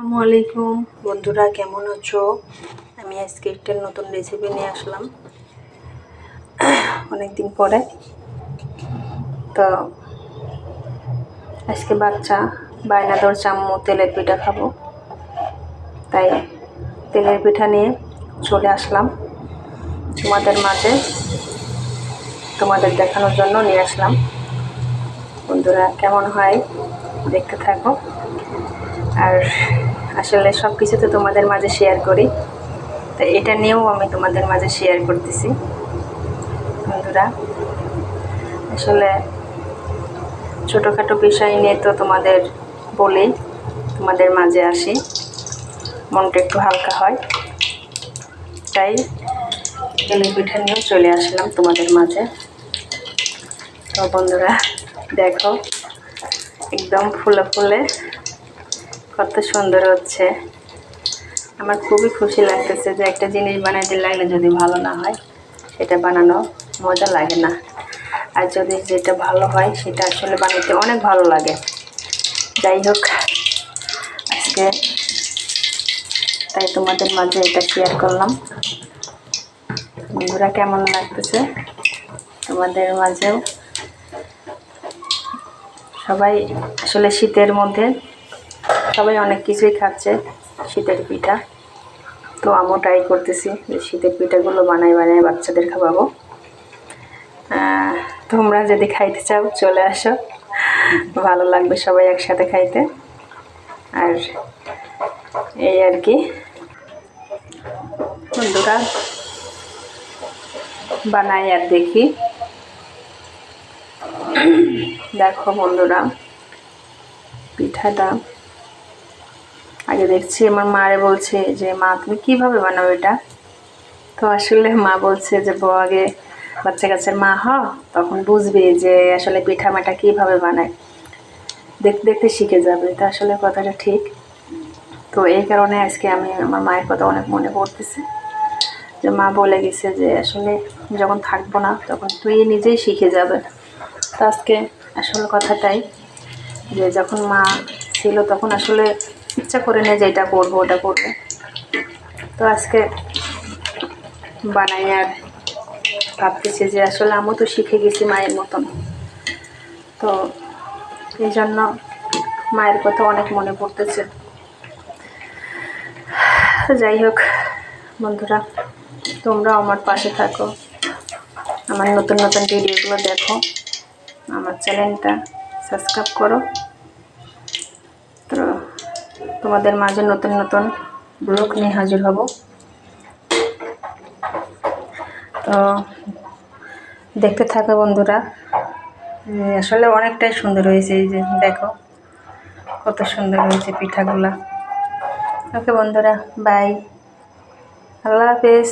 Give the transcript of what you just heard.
আসসালামু আলাইকুম বন্ধুরা, কেমন আছো? আমি আজকে একটা নতুন রেসিপি নিয়ে আসলাম অনেকদিন পরে। তো আজকে বাচ্চা বায়না ধরছে আম্মু তেলের পিঠা খাবো, তাই তেলের পিঠা নিয়ে চলে আসলাম তোমাদের মাঝে, তোমাদের দেখানোর জন্য নিয়ে আসলাম। বন্ধুরা, কেমন হয় দেখতে থাকো। আর আসলে সব কিছু তো তোমাদের মাঝে শেয়ার করি, তো এটা নিয়েও আমি তোমাদের মাঝে শেয়ার করতেছি। বন্ধুরা, আসলে ছোটোখাটো বিষয় নিয়ে তো তোমাদের বলি, তোমাদের মাঝে আসি, মনটা একটু হালকা হয়, তাই তেলের পিঠা নিয়ে চলে আসলাম তোমাদের মাঝে। তো বন্ধুরা দেখো, একদম ফুলে ফুলে কত সুন্দর হচ্ছে। আমার খুবই খুশি লাগতেছে যে একটা জিনিস বানাইতে লাগলে যদি ভালো না হয় সেটা বানানো মজা লাগে না, আর যদি যেটা ভালো হয় সেটা আসলে বানাইতে অনেক ভালো লাগে। যাই হোক, আজকে তাই তোমাদের মাঝে এটা শেয়ার করলাম। বন্ধুরা, কেমন লাগতেছে তোমাদের মাঝেও? সবাই আসলে শীতের মধ্যে সবাই অনেক কিছুই খাচ্ছে, শীতের পিঠা। তো আমিও ট্রাই করতেছি যে শীতের পিঠাগুলো বানাই বাচ্চাদের খাওয়াবো। তোমরা যদি খাইতে চাও চলে আসো, ভালো লাগবে সবাই একসাথে খাইতে। আর এই আর কি বন্ধুরা, বানাই আর দেখি। দেখো বন্ধুরা, পিঠাটা আগে দেখছি আমার মারে বলছে যে মা তুমি কিভাবে বানাও এটা। তো আসলে মা বলছে যে বউ আগে বাচ্চা কাচ্চার মা তখন বুঝবে যে আসলে পিঠা মাটা কীভাবে বানায়, দেখতে দেখতে শিখে যাবে। তো আসলে কথাটা ঠিক। তো এই কারণে আজকে আমি আমার মায়ের কথা অনেক মনে পড়তেছে, যে মা বলে গেছে যে আসলে যখন থাকবো না তখন তুই নিজেই শিখে যাবে। তো আজকে আসলে কথাটাই, যে যখন মা ছিল তখন আসলে ইচ্ছা করে নেয় যে এটা করবো ওটা করবো। তো আজকে বানাই আর ভাবতেছি যে আসলে আমিও তো শিখে গেছি মায়ের মতন। তো এই জন্য মায়ের কথা অনেক মনে পড়তেছে। তো যাই হোক বন্ধুরা, তোমরাও আমার পাশে থাকো, আমার নতুন নতুন ভিডিওগুলো দেখো, আমার চ্যানেলটা সাবস্ক্রাইব করো। তো তোমাদের মাঝে নতুন নতুন ব্লগ নিয়ে হাজির হব। তো দেখতে থাকো বন্ধুরা, আসলে অনেকটাই সুন্দর হয়েছে। এই যে দেখো কত সুন্দর হয়েছে পিঠাগুলা। ওকে বন্ধুরা, বাই, আল্লাহ হাফেজ।